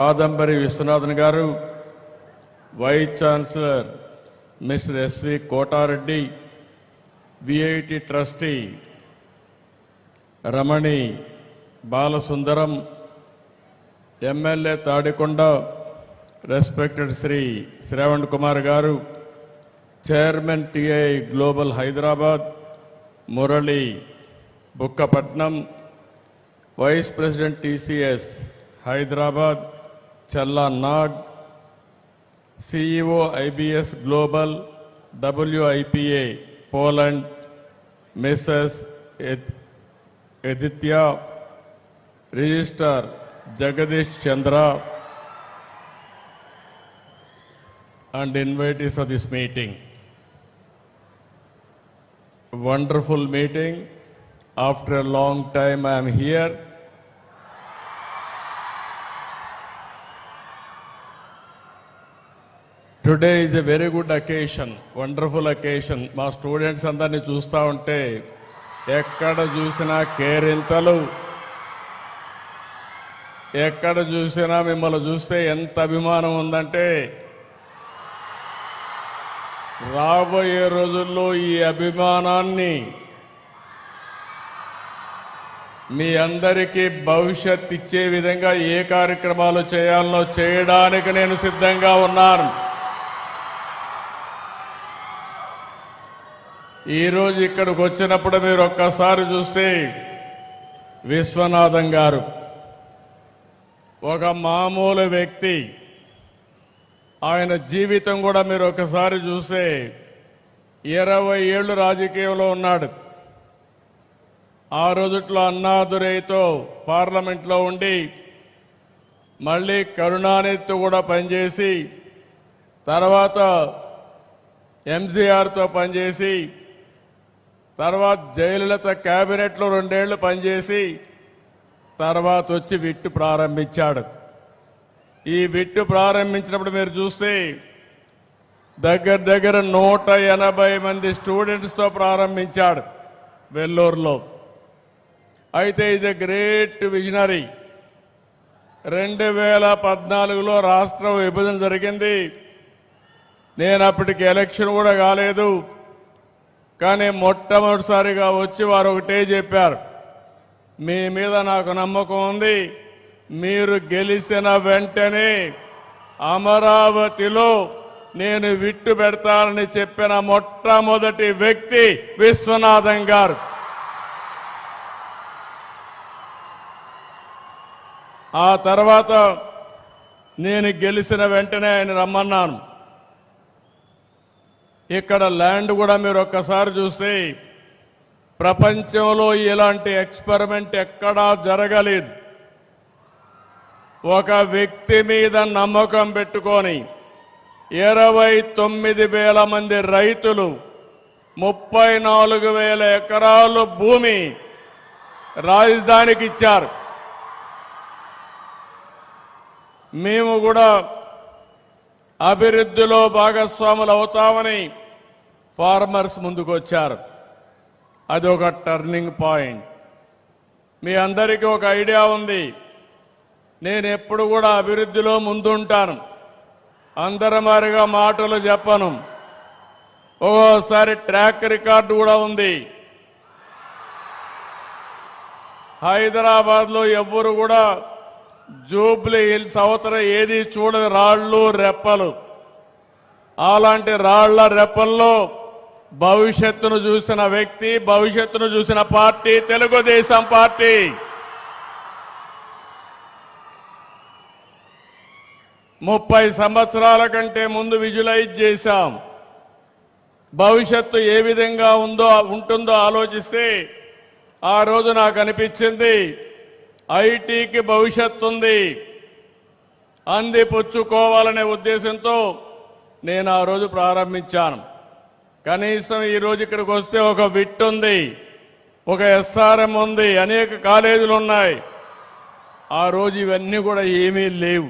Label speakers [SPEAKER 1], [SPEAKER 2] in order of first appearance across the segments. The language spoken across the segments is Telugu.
[SPEAKER 1] Kadambari Viswanathan garu, vice chancellor mister SV Kotareddy, VIT trustee Ramani Balasundaram, MLA Tadikonda respected Shri Shravan Kumar garu, chairman TI global Hyderabad Murali Bukkapatnam, vice president TCS Hyderabad Challa Nag, CEO IBS global WIPA Poland Mrs Edyta, registrar Jagadish Chandra and invitees of this meeting. Wonderful meeting. After a long time I am here. Today is a very good occasion, wonderful occasion. మా స్టూడెంట్స్ అందరినీ చూస్తూ ఉంటే ఎక్కడ చూసినా కేరింతలు, ఎక్కడ చూసినా మిమ్మల్ని చూస్తే ఎంత అభిమానం ఉందంటే రాబోయే రోజుల్లో ఈ అభిమానాన్ని మీ అందరికీ భవిష్యత్ ఇచ్చే విధంగా ఏ కార్యక్రమాలు చేయాలో చేయడానికి నేను సిద్ధంగా ఉన్నాను. ఈరోజు ఇక్కడికి వచ్చినప్పుడు మీరు ఒక్కసారి చూస్తే విశ్వనాథన్ గారు ఒక మామూలు వ్యక్తి. ఆయన జీవితం కూడా మీరు ఒకసారి చూస్తే 20 ఏళ్ళు రాజకీయంలో ఉన్నాడు. ఆ రోజుట్లో అన్నాదురైతో పార్లమెంట్లో ఉండి మళ్ళీ కరుణానిధితో కూడా పనిచేసి తర్వాత ఎంజీఆర్తో పనిచేసి తర్వాత జయలలిత క్యాబినెట్లో 2 ఏళ్లు పనిచేసి తర్వాత వచ్చి విట్టు ప్రారంభించాడు. ఈ విట్టు ప్రారంభించినప్పుడు మీరు చూస్తే దగ్గర 180 మంది స్టూడెంట్స్తో ప్రారంభించాడు వెల్లూరులో. అయితే ఇది గ్రేట్ విజనరీ. 2014లో రాష్ట్ర విభజన జరిగింది. నేను అప్పటికి ఎలక్షన్ కూడా కాలేదు. కానీ మొట్టమొదటిసారిగా వచ్చి వారు ఒకటే చెప్పారు, మీ మీద నాకు నమ్మకం ఉంది, మీరు గెలిచిన వెంటనే అమరావతిలో నేను విట్టు పెడతానని చెప్పిన మొట్టమొదటి వ్యక్తి విశ్వనాథన్ గారు. ఆ తర్వాత నేను గెలిచిన వెంటనే ఆయన రమ్మన్నాను. ఇక్కడ ల్యాండ్ కూడా మీరు ఒక్కసారి చూస్తే ప్రపంచంలో ఇలాంటి ఎక్స్పెరిమెంట్ ఎక్కడా జరగలేదు. ఒక వ్యక్తి మీద నమ్మకం పెట్టుకొని 29,000 మంది రైతులు 34,000 ఎకరాలు భూమి రాజధానికి ఇచ్చారు. మేము కూడా అభివృద్ధిలో భాగస్వాములు అవుతామని ఫార్మర్స్ ముందుకు వచ్చారు. అది ఒక టర్నింగ్ పాయింట్. మీ అందరికీ ఒక ఐడియా ఉంది, నేను ఎప్పుడు కూడా అభివృద్ధిలో ముందుంటాను. అందరమారిగా మాటలు చెప్పను. ఒక్కోసారి ట్రాక్ రికార్డు కూడా ఉంది. హైదరాబాద్లో ఎవ్వరు కూడా జూబ్లీ హిల్స్ అవతల ఏది చూడని రాళ్ళు రెప్పలు. అలాంటి రాళ్ల రెప్పల్లో భవిష్యత్తును చూసిన వ్యక్తి, భవిష్యత్తును చూసిన పార్టీ తెలుగుదేశం పార్టీ. ముప్పై సంవత్సరాల కంటే ముందు విజువలైజ్ చేశాం. భవిష్యత్తు ఏ విధంగా ఉంటుందో ఆలోచిస్తే ఆ రోజు నాకు అనిపించింది ఐటీకి భవిష్యత్తు ఉంది, అందిపుచ్చుకోవాలనే ఉద్దేశంతో నేను ఆ రోజు ప్రారంభించాను. కనీసం ఈ రోజు ఇక్కడికి వస్తే ఒక విట్ ఉంది, ఒక ఎస్ఆర్ఎం ఉంది, అనేక కాలేజీలు ఉన్నాయి. ఆ రోజు ఇవన్నీ కూడా ఏమీ లేవు.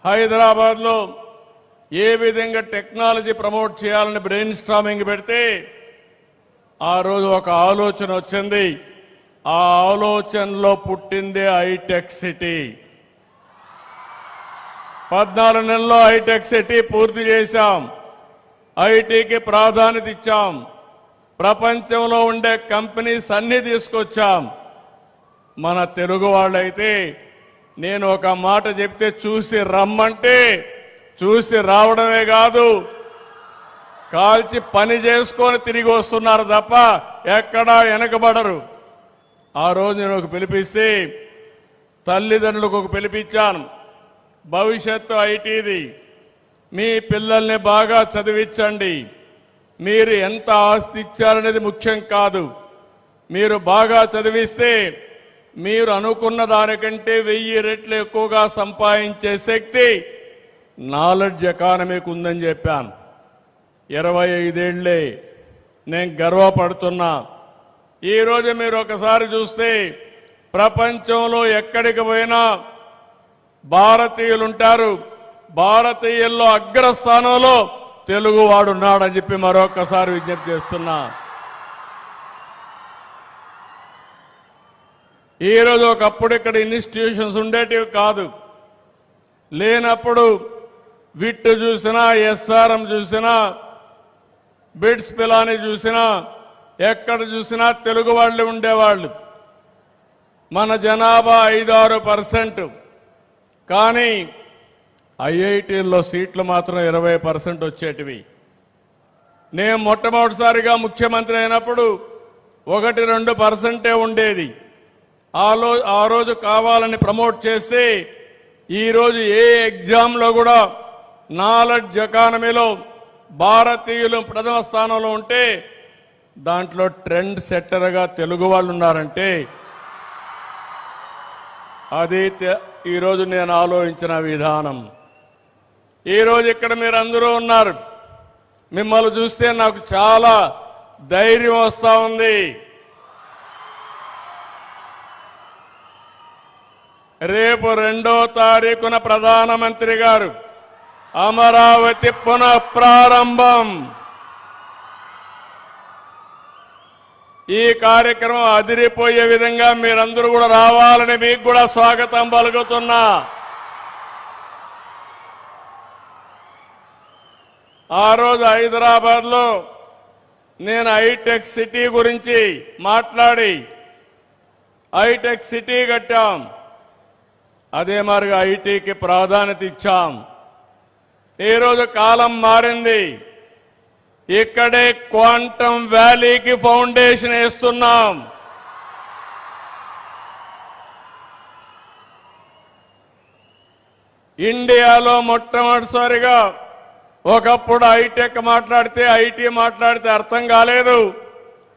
[SPEAKER 1] హైదరాబాద్లో ఏ విధంగా టెక్నాలజీ ప్రమోట్ చేయాలని బ్రెయిన్ స్టార్మింగ్ పెడితే ఆ రోజు ఒక ఆలోచన వచ్చింది. ఆ ఆలోచనలో పుట్టిందే హైటెక్ సిటీ. 14 నెలల్లో హైటెక్ సిటీ పూర్తి చేశాం. ఐటీకి ప్రాధాన్యత ఇచ్చాం. ప్రపంచంలో ఉండే కంపెనీస్ అన్ని తీసుకొచ్చాం. మన తెలుగు వాళ్ళైతే నేను ఒక మాట చెప్తే చూసి రమ్మంటే చూసి రావడమే కాదు, కాల్చి పని చేసుకొని తిరిగి వస్తున్నారు తప్ప ఎక్కడా వెనకబడరు. ఆ రోజు నేను ఒక పిలిపిస్తే తల్లిదండ్రులకు ఒక పిలిపించాను. భవిష్యత్తు ఐటీది, మీ పిల్లల్ని బాగా చదివించండి. మీరు ఎంత ఆస్తి ఇచ్చారనేది ముఖ్యం కాదు. మీరు బాగా చదివిస్తే మీరు అనుకున్న దానికంటే 1000 రెట్లు ఎక్కువగా సంపాదించే శక్తి నాలెడ్జ్ ఎకానమీకి ఉందని చెప్పాను. 25 ఏళ్లే నేను గర్వపడుతున్నా. ఈరోజు మీరు ఒకసారి చూస్తే ప్రపంచంలో ఎక్కడికి పోయినా భారతీయులు ఉంటారు. భారతీయుల్లో అగ్రస్థానంలో తెలుగువాడు ఉన్నాడని చెప్పి మరొకసారి విజ్ఞప్తి చేస్తున్నా. ఈరోజు ఒకప్పుడు ఇక్కడ ఇన్స్టిట్యూషన్స్ ఉండేటివి కాదు. లేనప్పుడు విట్ చూసినా, ఎస్ఆర్ఎం చూసినా, బిట్స్ పిలాని చూసినా, ఎక్కడ చూసినా తెలుగు వాళ్ళు ఉండేవాళ్ళు. మన జనాభా 5-6%. కానీ ఐఐటీల్లో సీట్లు మాత్రం 20% వచ్చేటివి. నేను మొట్టమొదటిసారిగా ముఖ్యమంత్రి అయినప్పుడు 1-2% ఉండేది. ఆ రోజు కావాలని ప్రమోట్ చేస్తే ఈరోజు ఏ ఎగ్జామ్లో కూడా నాలెడ్జ్ ఎకానమీలో భారతీయులు ప్రథమ స్థానంలో ఉంటే దాంట్లో ట్రెండ్ సెట్టర్గా తెలుగు వాళ్ళు ఉన్నారంటే అది ఈరోజు నేను ఆలోచించిన విధానం. ఈరోజు ఇక్కడ మీరు అందరూ ఉన్నారు. మిమ్మల్ని చూస్తే నాకు చాలా ధైర్యం వస్తూ ఉంది. రేపు 2వ తారీఖున ప్రధానమంత్రి గారు అమరావతి పునఃప్రారంభం. ఈ కార్యక్రమం అదిరిపోయే విధంగా మీరందరూ కూడా రావాలని మీకు కూడా స్వాగతం పలుకుతున్నా. ఆ రోజు హైదరాబాద్లో నేను హైటెక్ సిటీ గురించి మాట్లాడి హైటెక్ సిటీ కట్టాం. అదే మాదిరిగా ఐటీకి ప్రాధాన్యత ఇచ్చాం. ఈరోజు కాలం మారింది. ఇక్కడే క్వాంటమ్ వ్యాలీకి ఫౌండేషన్ వేస్తున్నాం. ఇండియాలో మొట్టమొదటిసారిగా ఒకప్పుడు హైటెక్ మాట్లాడితే ఐటీ మాట్లాడితే అర్థం కాలేదు.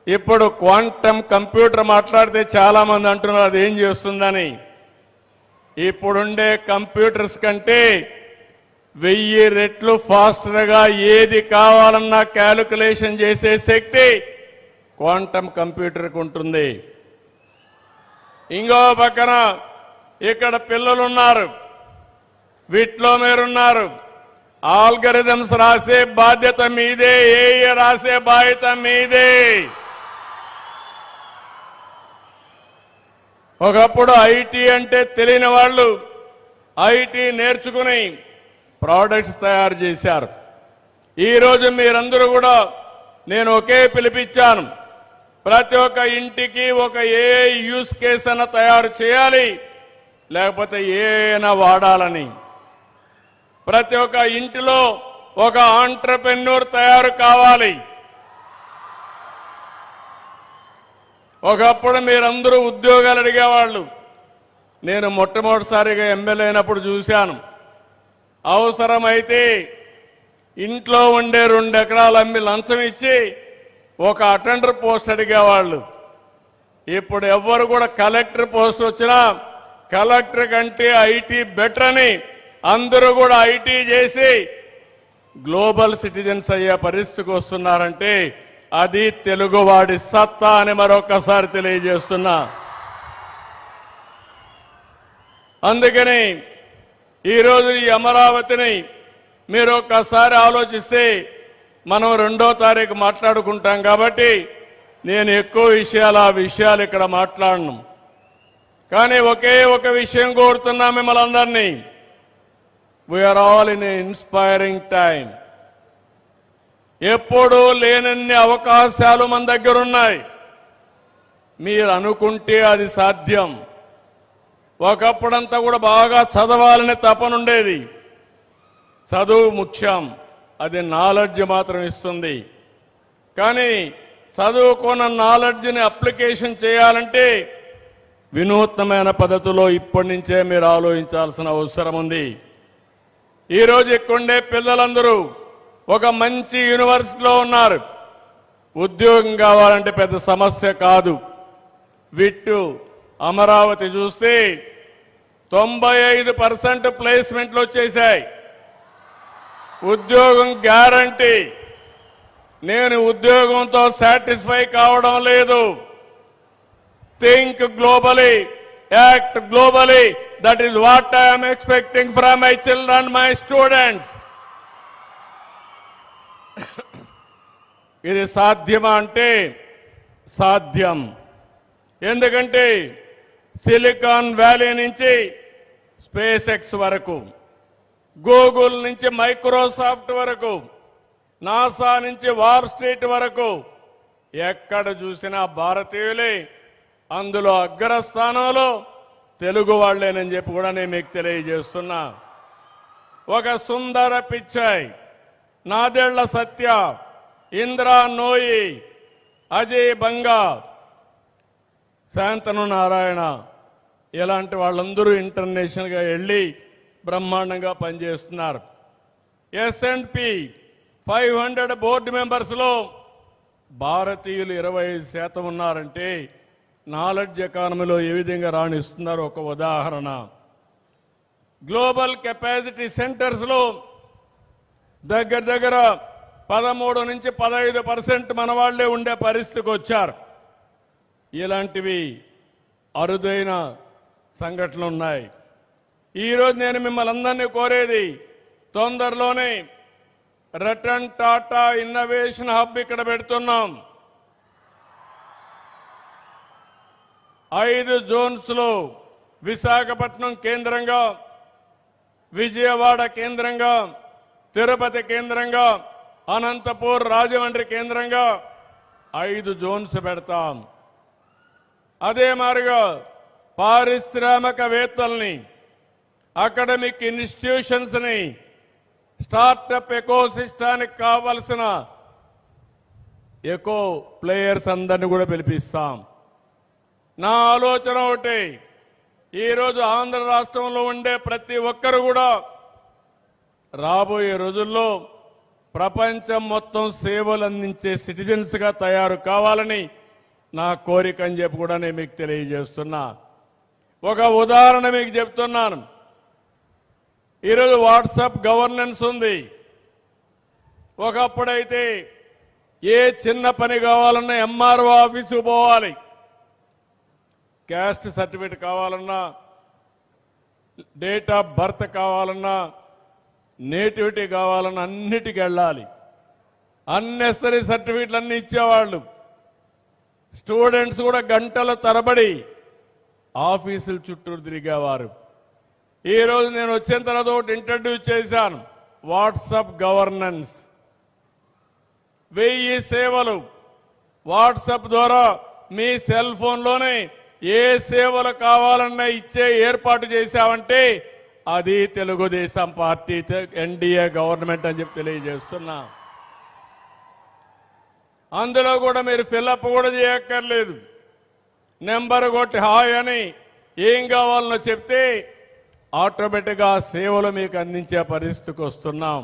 [SPEAKER 1] ఇప్పుడు క్వాంటమ్ కంప్యూటర్ మాట్లాడితే చాలా మంది అంటున్నారు అది ఏం చేస్తుందని. ఇప్పుడుండే కంప్యూటర్స్ కంటే 1000 రెట్లు ఫాస్టర్గా ఏది కావాలన్నా క్యాలిక్యులేషన్ చేసే శక్తి క్వాంటమ్ కంప్యూటర్కి ఉంటుంది. ఇంకో పక్కన ఇక్కడ పిల్లలున్నారు, వీటిలో మీరున్నారు. ఆల్గరిథమ్స్ రాసే బాధ్యత మీదే, ఏఏ రాసే బాధ్యత మీదే. ఒకప్పుడు ఐటీ అంటే తెలియని వాళ్ళు ఐటీ నేర్చుకుని ప్రోడక్ట్స్ తయారు చేశారు. ఈరోజు మీరందరూ కూడా నేను ఒకే పిలిపించాను. ప్రతి ఒక్క ఇంటికి ఒక ఏఐ యూస్ కేస్ అన్న తయారు చేయాలి, లేకపోతే ఏఐనా వాడాలని. ప్రతి ఒక్క ఇంటిలో ఒక ఆంట్రప్రెన్యూర్ తయారు కావాలి. ఒకప్పుడు మీరందరూ ఉద్యోగాలు అడిగేవాళ్ళు. నేను మొట్టమొదటిసారిగా ఎమ్మెల్యే అయినప్పుడు చూశాను. అవసరమైతే ఇంట్లో ఉండే 2 ఎకరాలు అమ్మి లంచం ఇచ్చి ఒక అటెండర్ పోస్ట్ అడిగేవాళ్ళు. ఇప్పుడు ఎవ్వరు కూడా కలెక్టర్ పోస్ట్ వచ్చినా కలెక్టర్ కంటే ఐటీ బెటర్ అని అందరూ కూడా ఐటీ చేసి గ్లోబల్ సిటిజన్స్ అయ్యే పరిస్థితికి వస్తున్నారంటే అది తెలుగువాడి సత్తా అని మరొకసారి తెలియజేస్తున్నా. అందుకని ఈరోజు ఈ అమరావతిని మీరు ఒక్కసారి ఆలోచిస్తే మనం 2వ తారీఖు మాట్లాడుకుంటాం కాబట్టి నేను ఎక్కువ విషయాలు ఇక్కడ మాట్లాడను. కానీ ఒకే ఒక విషయం కోరుతున్నా మిమ్మల్ని అందరినీ. We're all in a inspiring time. ఎప్పుడూ లేనన్ని అవకాశాలు మన దగ్గర ఉన్నాయి. మీరు అనుకుంటే అది సాధ్యం. ఒకప్పుడంతా కూడా బాగా చదవాలనే తపనుండేది. చదువు ముఖ్యం, అది నాలెడ్జ్ మాత్రం ఇస్తుంది. కానీ చదువుకున్న నాలెడ్జ్ని అప్లికేషన్ చేయాలంటే వినూత్నమైన పద్ధతిలో ఇప్పటి నుంచే మీరు ఆలోచించాల్సిన అవసరం ఉంది. ఈరోజు ఇక్కడుండే పిల్లలందరూ ఒక మంచి యూనివర్సిటీలో ఉన్నారు. ఉద్యోగం కావాలంటే పెద్ద సమస్య కాదు. విట్టు అమరావతి చూస్తే 95% ప్లేస్మెంట్లు వచ్చేశాయి. ఉద్యోగం గ్యారంటీ. నేను ఉద్యోగంతో సాటిస్ఫై కావడం లేదు. Think globally, act globally. That is what I'm expecting from my children, my students. ఇది సాధ్యమా అంటే సాధ్యం. ఎందుకంటే సిలికాన్ వ్యాలీ నుంచి స్పేస్ ఎక్స్ వరకు, గూగుల్ నుంచి మైక్రోసాఫ్ట్ వరకు, నాసా నుంచి వాల్ స్ట్రీట్ వరకు ఎక్కడ చూసినా భారతీయులే. అందులో అగ్రస్థానంలో తెలుగు వాళ్లేనని చెప్పి కూడా నేను మీకు తెలియజేస్తున్నా. ఒక సుందర పిచ్చాయ్, నాదెళ్ల సత్య, ఇంద్రా నోయి, అజయ్ బంగా, శాంతను నారాయణ ఇలాంటి వాళ్ళందరూ ఇంటర్నేషనల్గా వెళ్ళి బ్రహ్మాండంగా పనిచేస్తున్నారు. S&P 500 బోర్డు మెంబర్స్లో భారతీయులు 25% ఉన్నారంటే నాలెడ్జ్ ఎకానమీలో ఏ విధంగా రాణిస్తున్నారు ఒక ఉదాహరణ. గ్లోబల్ కెపాసిటీ సెంటర్స్లో దగ్గర దగ్గర 13 నుంచి 15% మన వాళ్లే ఉండే పరిస్థితికి వచ్చారు. ఇలాంటివి అరుదైన సంఘటనలు ఉన్నాయి. ఈరోజు నేను మిమ్మల్ని అందరినీ కోరేది, తొందరలోనే రతన్ టాటా ఇన్నోవేషన్ హబ్ ఇక్కడ పెడుతున్నాం. 5 జోన్స్లో విశాఖపట్నం కేంద్రంగా, విజయవాడ కేంద్రంగా, తిరుపతి కేంద్రంగా, అనంతపూర్, రాజమండ్రి కేంద్రంగా 5 జోన్స్ పెడతాం. అదే మాదిరిగా పారిశ్రామికవేత్తల్ని, అకాడమిక్ ఇన్స్టిట్యూషన్స్ని, స్టార్టప్ ఎకోసిస్టానికి కావలసిన ఎకో ప్లేయర్స్ అందరినీ కూడా పిలిపిస్తాం. నా ఆలోచన ఒకటి, ఈరోజు ఆంధ్ర రాష్ట్రంలో ఉండే ప్రతి ఒక్కరు కూడా రాబోయే రోజుల్లో ప్రపంచం మొత్తం సేవలు అందించే సిటిజన్స్గా తయారు కావాలని నా కోరిక అని చెప్పి కూడా నేను మీకు తెలియజేస్తున్నా. ఒక ఉదాహరణ మీకు చెప్తున్నాను. ఈరోజు వాట్సాప్ గవర్నెన్స్ ఉంది. ఒకప్పుడైతే ఏ చిన్న పని కావాలన్నా MRO ఆఫీసుకు పోవాలి. క్యాస్ట్ సర్టిఫికేట్ కావాలన్నా, డేట్ ఆఫ్ బర్త్ కావాలన్నా, నేటివిటీ కావాలన్నా అన్నిటికి వెళ్ళాలి. అన్నెసరీ సర్టిఫికేట్లు అన్ని ఇచ్చేవాళ్ళు. స్టూడెంట్స్ కూడా గంటల తరబడి ఆఫీసుల చుట్టూ తిరిగేవారు. ఈరోజు నేను వచ్చిన తర్వాత ఒకటి ఇంట్రడ్యూస్ చేశాను, వాట్సాప్ గవర్నెన్స్. 1000 సేవలు వాట్సాప్ ద్వారా మీ సెల్ ఫోన్లోనే ఏ సేవలు కావాలన్నా ఇచ్చే ఏర్పాటు చేశామంటే అది తెలుగుదేశం పార్టీ ఎన్డీఏ గవర్నమెంట్ అని చెప్పి తెలియజేస్తున్నా. అందులో కూడా మీరు ఫిల్అప్ కూడా చేయక్కర్లేదు. నెంబర్ కొట్టి హాయ్ అని ఏం కావాలనో చెప్తే ఆటోమేటిక్గా సేవలు మీకు అందించే పరిస్థితికి వస్తున్నాం.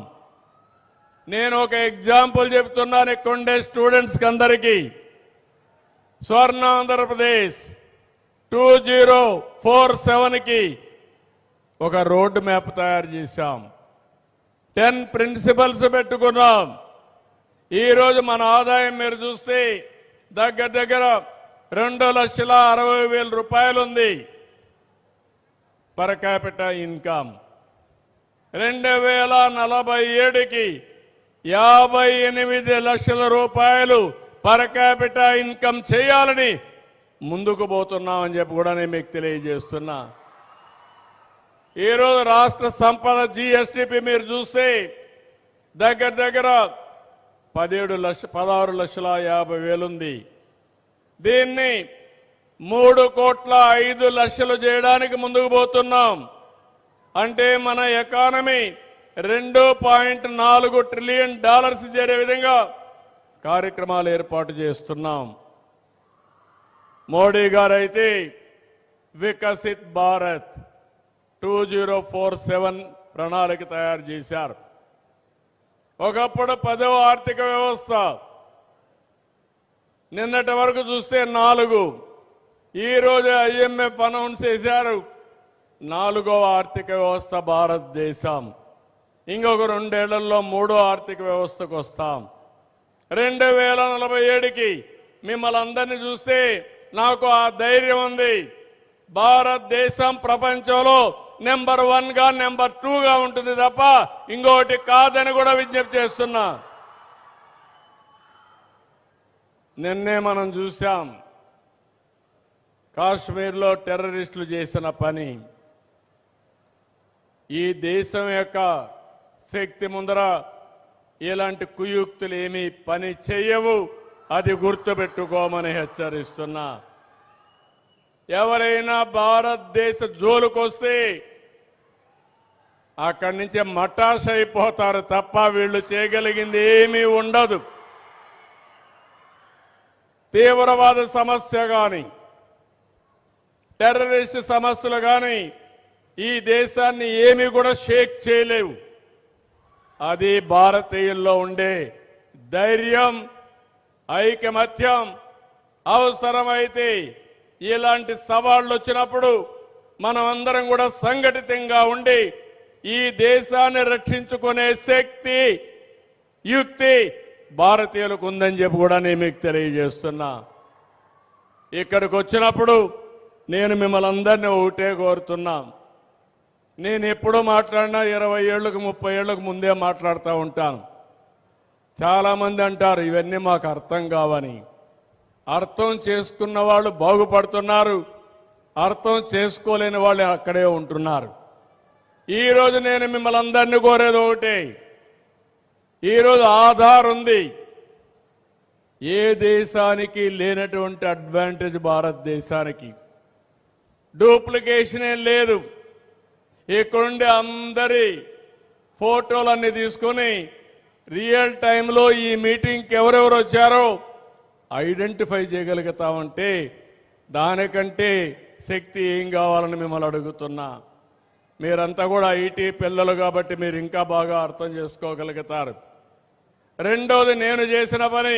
[SPEAKER 1] నేను ఒక ఎగ్జాంపుల్ చెప్తున్నాను ఇక్కడుండే స్టూడెంట్స్కి అందరికీ. స్వర్ణ ఆంధ్రప్రదేశ్ 2047కి ఒక రోడ్ మ్యాప్ తయారు చేశాం. 10 ప్రిన్సిపల్స్ పెట్టుకున్నాం. ఈరోజు మన ఆదాయం మీరు చూస్తే దగ్గర దగ్గర 2,60,60,000 రూపాయలు ఉంది పర్ క్యాపిటా ఇన్కమ్. 2047కి 58 లక్షల రూపాయలు పర్ క్యాపిటా ఇన్కమ్ చేయాలని ముందుకు పోతున్నామని చెప్పి కూడా నేను మీకు తెలియజేస్తున్నా. ఈరోజు రాష్ట్ర సంపద జీఎస్టీపీ మీరు చూస్తే దగ్గర దగ్గర 16,50,000 ఉంది. దీన్ని 3,05,00,000 చేయడానికి ముందుకు పోతున్నాం. అంటే మన ఎకానమీ $2.4 ట్రిలియన్ చేరే విధంగా కార్యక్రమాలు ఏర్పాటు చేస్తున్నాం. మోడీ గారు అయితే వికసిత్ భారత్ 2047 ప్రణాళిక తయారు చేశారు. ఒకప్పుడు 10వ ఆర్థిక వ్యవస్థ, నిన్నటి వరకు చూస్తే 4. ఈ రోజు IMF అనౌన్స్ చేశారు 4వ ఆర్థిక వ్యవస్థ భారతదేశం. ఇంకొక 2 ఏళ్లలో 3వ ఆర్థిక వ్యవస్థకు వస్తాం. 2047కి మిమ్మల్ని అందరినీ చూస్తే నాకు ఆ ధైర్యం ఉంది. భారతదేశం ప్రపంచంలో నెంబర్ 1గా నెంబర్ 2గా ఉంటుంది తప్ప ఇంకోటి కాదని కూడా విజ్ఞప్తి చేస్తున్నా. నిన్నే మనం చూశాం కాశ్మీర్లో టెర్రరిస్టులు చేసిన పని. ఈ దేశం యొక్క శక్తి ముందర ఇలాంటి కుయుక్తులు ఏమీ పని చేయవు. అది గుర్తుపెట్టుకోమని హెచ్చరిస్తున్నా. ఎవరైనా భారతదేశ జోలుకొస్తే అక్కడి నుంచి మటాష్ అయిపోతారు తప్ప వీళ్ళు చేయగలిగింది ఏమీ ఉండదు. తీవ్రవాద సమస్య కానీ టెర్రరిస్ట్ సమస్యలు కానీ ఈ దేశాన్ని ఏమీ కూడా షేక్ చేయలేవు. అది భారతీయుల్లో ఉండే ధైర్యం, ఐకమత్యం. అవసరమైతే ఇలాంటి సవాళ్లు వచ్చినప్పుడు మనం అందరం కూడా సంఘటితంగా ఉండి ఈ దేశాన్ని రక్షించుకునే శక్తి, యుక్తి భారతీయులకు ఉందని చెప్పి కూడా నేను మీకు తెలియజేస్తున్నా. ఇక్కడికి వచ్చినప్పుడు నేను మిమ్మల్ని అందరినీ ఒకటే కోరుతున్నా. నేను ఎప్పుడూ మాట్లాడినా 20 ఏళ్లకు 30 ఏళ్లకు ముందే మాట్లాడుతూ ఉంటాను. చాలామంది అంటారు ఇవన్నీ మాకు అర్థం కావని. అర్థం చేసుకున్న వాళ్ళు బాగుపడుతున్నారు, అర్థం చేసుకోలేని వాళ్ళు అక్కడే ఉంటున్నారు. ఈరోజు నేను మిమ్మల్ని అందరినీ కోరేది ఒకటే. ఈరోజు ఆధార్ ఉంది. ఏ దేశానికి లేనటువంటి అడ్వాంటేజ్ భారతదేశానికి. డూప్లికేషన్ ఏం లేదు. ఇక్కడుండే అందరి ఫోటోలన్నీ తీసుకొని రియల్ టైంలో ఈ మీటింగ్కి ఎవరెవరు వచ్చారో ఐడెంటిఫై చేయగలుగుతామంటే దానికంటే శక్తి ఏం కావాలని మిమ్మల్ని అడుగుతున్నా. మీరంతా కూడా ఐటీ పిల్లలు కాబట్టి మీరు ఇంకా బాగా అర్థం చేసుకోగలుగుతారు. రెండోది, నేను చేసిన పని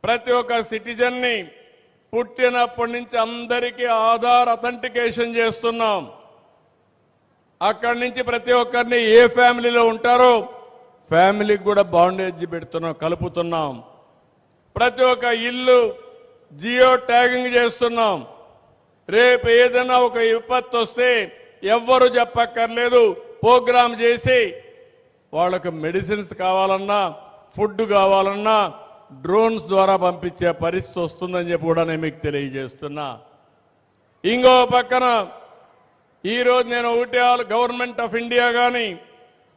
[SPEAKER 1] ప్రతి ఒక్క సిటిజన్ని పుట్టినప్పటి నుంచి అందరికీ ఆధార్ అథెంటికేషన్ చేస్తున్నాం. అక్కడి నుంచి ప్రతి ఒక్కరిని ఏ ఫ్యామిలీలో ఉంటారో ఫ్యామిలీకి కూడా బాండేజ్ పెడుతున్నాం, కలుపుతున్నాం. ప్రతి ఒక్క ఇల్లు జియో ట్యాగింగ్ చేస్తున్నాం. రేపు ఏదైనా ఒక విపత్తు వస్తే ఎవ్వరు చెప్పక్కర్లేదు. ప్రోగ్రామ్ చేసి వాళ్ళకు మెడిసిన్స్ కావాలన్నా, ఫుడ్ కావాలన్నా డ్రోన్స్ ద్వారా పంపించే పరిస్థితి వస్తుందని చెప్పి కూడా నేను మీకు తెలియజేస్తున్నా. ఇంకో పక్కన ఈరోజు నేను ఒకటే గవర్నమెంట్ ఆఫ్ ఇండియా కానీ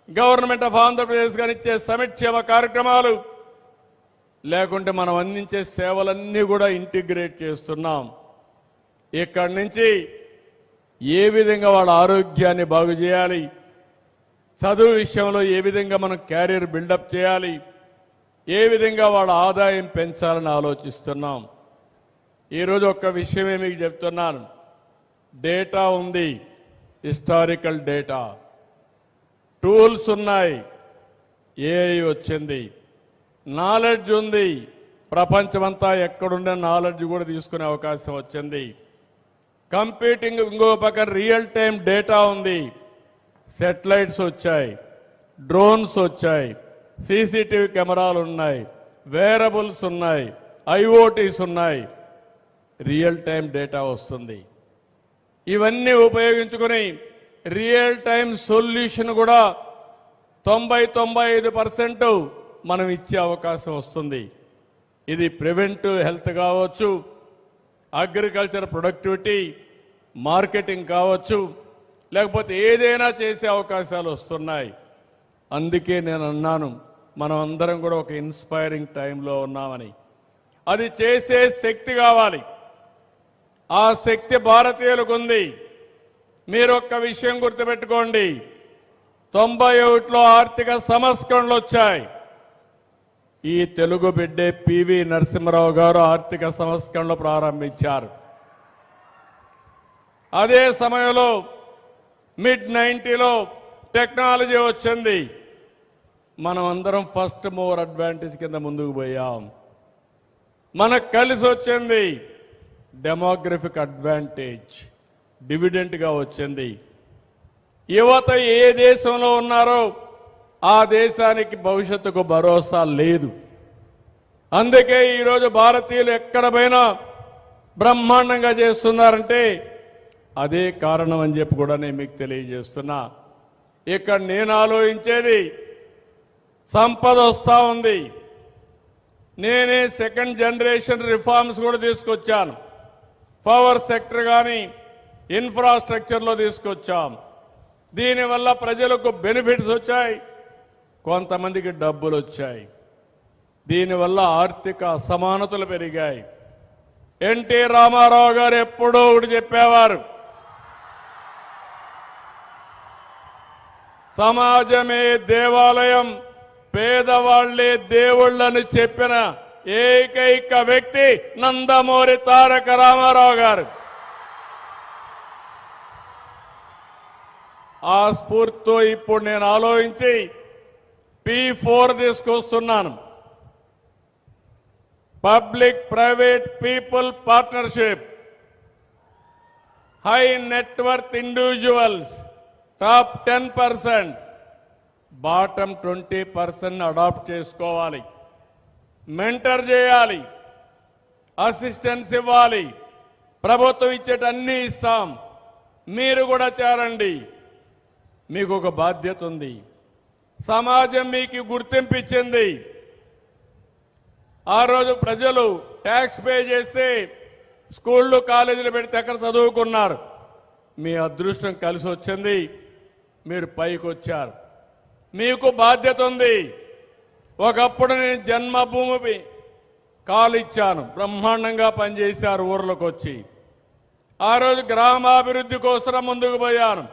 [SPEAKER 1] గవర్నమెంట్ ఆఫ్ ఆంధ్రప్రదేశ్ కానీ ఇచ్చే సంక్షేమ కార్యక్రమాలు లేకుంటే మనం అందించే సేవలన్నీ కూడా ఇంటిగ్రేట్ చేస్తున్నాం. ఇక్కడి నుంచి ఏ విధంగా వాళ్ళ ఆరోగ్యాన్ని బాగు చేయాలి, చదువు విషయంలో ఏ విధంగా మనం క్యారియర్ బిల్డప్ చేయాలి, ఏ విధంగా వాళ్ళ ఆదాయం పెంచాలని ఆలోచిస్తున్నాం. ఈరోజు ఒక్క విషయమే మీకు చెప్తున్నాను. డేటా ఉంది, హిస్టారికల్ డేటా, టూల్స్ ఉన్నాయి, ఏఐ వచ్చింది, నాలెడ్జ్ ఉంది. ప్రపంచమంతా ఎక్కడుండే నాలెడ్జ్ కూడా తీసుకునే అవకాశం వచ్చింది. కంప్యూటింగ్ ఇంకో పక్కన రియల్ టైం డేటా ఉంది. సెటిలైట్స్ వచ్చాయి, డ్రోన్స్ వచ్చాయి, సీసీటీవీ కెమెరాలు ఉన్నాయి, వేరబుల్స్ ఉన్నాయి, ఐఓటీస్ ఉన్నాయి. రియల్ టైం డేటా వస్తుంది. ఇవన్నీ ఉపయోగించుకుని రియల్ టైం సొల్యూషన్ కూడా 90-95% మనం ఇచ్చే అవకాశం వస్తుంది. ఇది ప్రివెంటివ్ హెల్త్ కావచ్చు, అగ్రికల్చర్ ప్రొడక్టివిటీ, మార్కెటింగ్ కావచ్చు, లేకపోతే ఏదైనా చేసే అవకాశాలు వస్తున్నాయి. అందుకే నేను అన్నాను, మనం అందరం కూడా ఒక ఇన్స్పైరింగ్ టైంలో ఉన్నామని. అది చేసే శక్తి కావాలి. ఆ శక్తి భారతీయులకు ఉంది. మీరు ఒక్క విషయం గుర్తుపెట్టుకోండి, 91లో ఆర్థిక సంస్కరణలు వచ్చాయి. ఈ తెలుగు బిడ్డే పివి నరసింహారావు గారు ఆర్థిక సంస్కరణలు ప్రారంభించారు. అదే సమయంలో మిడ్ 90లో టెక్నాలజీ వచ్చింది. మనం అందరం ఫస్ట్ మూవర్ అడ్వాంటేజ్ కింద ముందుకు పోయాం. మనకు కలిసి వచ్చింది డెమోగ్రఫిక్ అడ్వాంటేజ్, డివిడెంట్గా వచ్చింది. యువత ఏ దేశంలో ఉన్నారో ఆ దేశానికి భవిష్యత్తుకు భరోసా లేదు. అందుకే ఈరోజు భారతీయులు ఎక్కడ పోయినా బ్రహ్మాండంగా చేస్తున్నారంటే అదే కారణం అని చెప్పి కూడా నేను మీకు తెలియజేస్తున్నా. ఇక్కడ నేను ఆలోచించేది, సంపద వస్తూ ఉంది. నేనే సెకండ్ జనరేషన్ రిఫార్మ్స్ కూడా తీసుకొచ్చాను. పవర్ సెక్టర్ కానీ ఇన్ఫ్రాస్ట్రక్చర్లో తీసుకొచ్చాం. దీనివల్ల ప్రజలకు బెనిఫిట్స్ వచ్చాయి, కొంతమందికి డబ్బులు వచ్చాయి. దీనివల్ల ఆర్థిక అసమానతలు పెరిగాయి. ఎన్టీ రామారావు గారు ఎప్పుడో ఒకటి చెప్పేవారు, సమాజమే దేవాలయం, పేదవాళ్లే దేవుళ్ళని చెప్పిన ఏకైక వ్యక్తి నందమూరి తారక రామారావు గారు. ఆ స్ఫూర్తితో ఇప్పుడు నేను ఆలోచించి P4 తీసుకొస్తున్నాను. Public private people partnership. High net worth individuals top 10%, bottom 20% adopt చేసుకోవాలి. మెంటర్ చేయాలి, అసిస్టెన్స్ ఇవ్వాలి. ప్రభుత్వం ఇచ్చేటన్నీ ఇస్తాం, మీరు కూడా చేరండి. మీకు ఒక బాధ్యత ఉంది. సమాజం మీకు గుర్తింపు ఇచ్చింది. ఆ రోజు ప్రజలు ట్యాక్స్ పే చేస్తే స్కూళ్ళు కాలేజీలు పెడితే ఎక్కడ చదువుకున్నారు. మీ అదృష్టం కలిసి వచ్చింది, మీరు పైకి వచ్చారు. మీకు బాధ్యత ఉంది. ఒకప్పుడు నేను జన్మభూమి కాలు ఇచ్చాను, బ్రహ్మాండంగా పనిచేశారు ఊర్లోకి వచ్చి. ఆ రోజు గ్రామాభివృద్ధి కోసం ముందుకు పోయాను.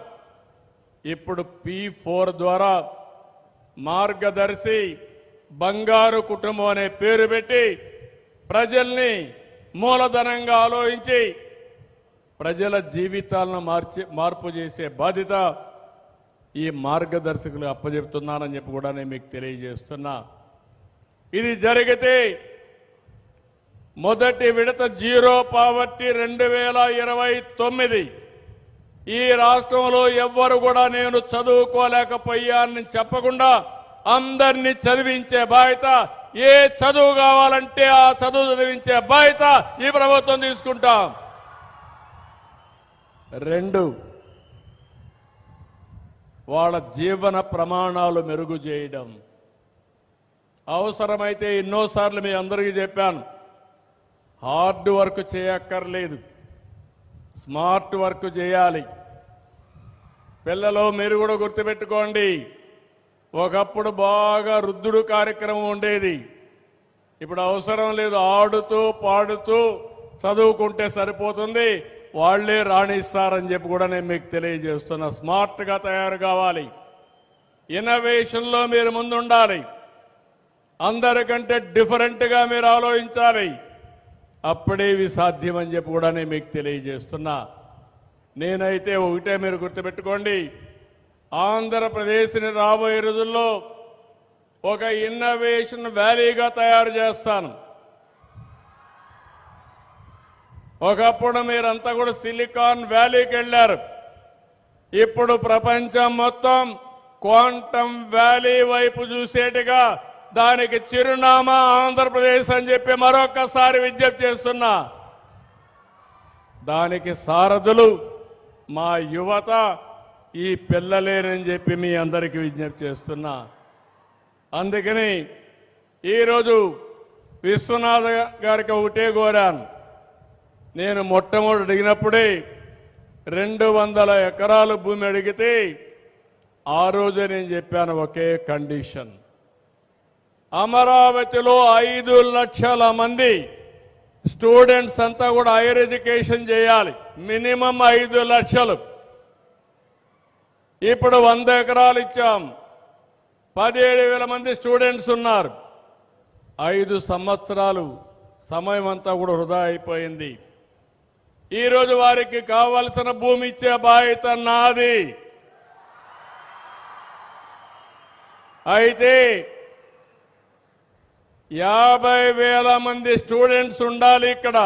[SPEAKER 1] ఇప్పుడు P4 ద్వారా మార్గదర్శి బంగారు కుటుంబం అనే పేరు పెట్టి ప్రజల్ని మూలధనంగా ఆలోచించి ప్రజల జీవితాలను మార్పు చేసే బాధ్యత ఈ మార్గదర్శకులు అప్పచెప్తున్నానని చెప్పి కూడా నేను మీకు తెలియజేస్తున్నా. ఇది జరిగితే మొదటి విడత జీరో పావర్టీ 2029. ఈ రాష్ట్రంలో ఎవ్వరు కూడా నేను చదువుకోలేకపోయానని చెప్పకుండా అందరినీ చదివించే బాధ్యత, ఏ చదువు కావాలంటే ఆ చదువు చదివించే బాధ్యత ఈ ప్రభుత్వం తీసుకుంటాం. 2, వాళ్ళ జీవన ప్రమాణాలు మెరుగు చేయడం. అవసరమైతే ఎన్నోసార్లు మీ అందరికీ చెప్పాను, హార్డ్ వర్క్ చేయక్కర్లేదు, స్మార్ట్ వర్క్ చేయాలి. పిల్లలు మీరు కూడా గుర్తుపెట్టుకోండి, ఒకప్పుడు బాగా రుద్దుడు కార్యక్రమం ఉండేది. ఇప్పుడు అవసరం లేదు, ఆడుతూ పాడుతూ చదువుకుంటే సరిపోతుంది, వాళ్లే రాణిస్తారని చెప్పి కూడా నేను మీకు తెలియజేస్తున్నా. స్మార్ట్గా తయారు కావాలి, ఇన్నోవేషన్లో మీరు ముందుండాలి, అందరికంటే డిఫరెంట్గా మీరు ఆలోచించాలి. అప్పుడే ఇవి సాధ్యమని చెప్పి కూడా నేను మీకు తెలియజేస్తున్నా. నేనైతే ఒకటే మీరు గుర్తుపెట్టుకోండి, ఆంధ్రప్రదేశ్ని రాబోయే రోజుల్లో ఒక ఇన్నోవేషన్ వ్యాలీగా తయారు చేస్తాను. ఒకప్పుడు మీరంతా కూడా సిలికాన్ వ్యాలీకి వెళ్ళారు. ఇప్పుడు ప్రపంచం మొత్తం క్వాంటమ్ వ్యాలీ వైపు చూసేట్టుగా దానికి చిరునామా ఆంధ్రప్రదేశ్ అని చెప్పి మరొకసారి విజ్ఞప్తి చేస్తున్నా. దానికి సారథులు మా యువత, ఈ పిల్లలేనని చెప్పి మీ అందరికీ విజ్ఞప్తి చేస్తున్నా. అందుకని ఈరోజు విశ్వనాథ్ గారికి ఒకటే కోరాను. నేను మొట్టమొదటి అడిగినప్పుడే 200 ఎకరాలు భూమి అడిగితే ఆ రోజే నేను చెప్పాను ఒకే కండిషన్. అమరావతిలో 5 లక్షల మంది స్టూడెంట్స్ అంతా కూడా హైయర్ ఎడ్యుకేషన్ చేయాలి. మినిమం 5 లక్షలు. ఇప్పుడు 100 ఎకరాలు ఇచ్చాం. 17,000 మంది స్టూడెంట్స్ ఉన్నారు. 5 సంవత్సరాలు సమయం అంతా కూడా వృధా అయిపోయింది. ఈరోజు వారికి కావలసిన భూమి ఇచ్చే బాధ్యత నాది. అయితే 50,000 మంది స్టూడెంట్స్ ఉండాలి ఇక్కడ.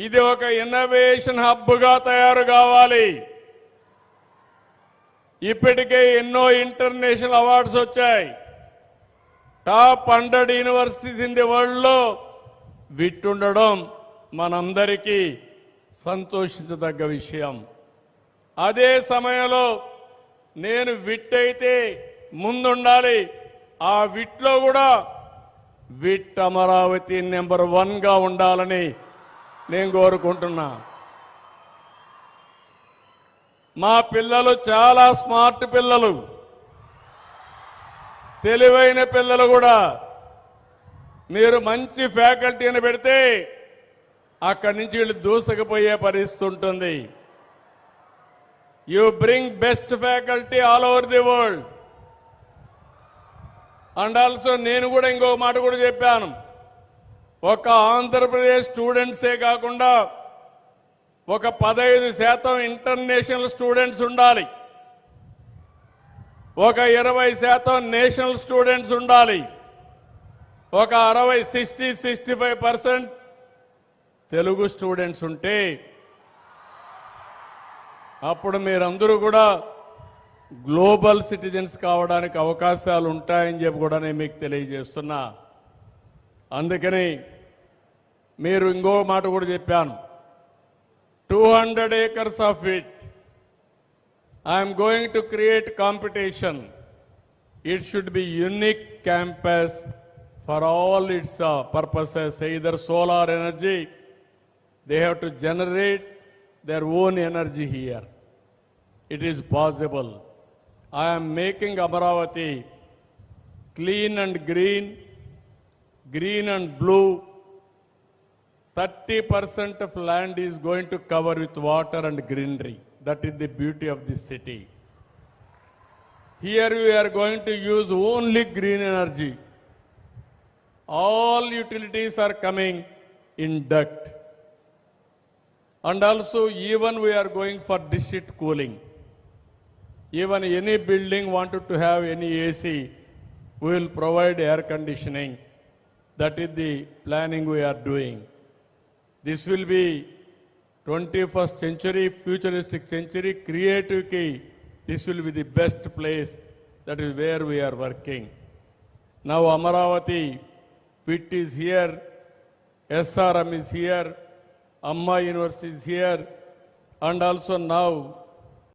[SPEAKER 1] ఇది ఒక ఇన్నోవేషన్ హబ్గా తయారు కావాలి. ఇప్పటికే ఎన్నో ఇంటర్నేషనల్ అవార్డ్స్ వచ్చాయి. Top 100 universities in the world లో విట్ ఉండడం మనందరికీ సంతోషించదగ్గ విషయం. అదే సమయంలో నేను విట్ అయితే ముందుండాలి. ఆ విట్లో కూడా విట్ అమరావతి నెంబర్ 1 గా ఉండాలని నేను కోరుకుంటున్నా. మా పిల్లలు చాలా స్మార్ట్ పిల్లలు, తెలివైన పిల్లలు కూడా. మీరు మంచి ఫ్యాకల్టీని పెడితే అక్కడి నుంచి వీళ్ళు దూసుకుపోయే పరిస్థితి ఉంటుంది. You bring best faculty all over the world. And also నేను కూడా ఇంకో మాట కూడా చెప్పాను. ఒక ఆంధ్రప్రదేశ్ స్టూడెంట్సే కాకుండా ఒక 15% ఇంటర్నేషనల్ స్టూడెంట్స్ ఉండాలి. ఒక 20% నేషనల్ స్టూడెంట్స్ ఉండాలి. ఒక 65% తెలుగు స్టూడెంట్స్ ఉంటే అప్పుడు మీరందరూ కూడా గ్లోబల్ సిటిజన్స్ కావడానికి అవకాశాలు ఉంటాయని చెప్పి కూడా నేను మీకు తెలియజేస్తున్నా. అందుకని మీరు ఇంకో మాట కూడా చెప్పాను. 200 acres of it. I am going to create competition. It should be unique campus for all its purposes. Either solar energy, they have to generate their own energy here. It is possible. I am making Amaravati clean and green, green and blue. 30% of land is going to cover with water and greenery. That is the beauty of this city. Here we are going to use only green energy. All utilities are coming in duct. And also even we are going for district cooling. Even any building wanted to have any AC, we will provide air conditioning. That is the planning we are doing. This will be 21st century, futuristic century, creative key. This will be the best place. That is where we are working. Now Amaravati, FIT is here, SRM is here, Amma University is here, and also now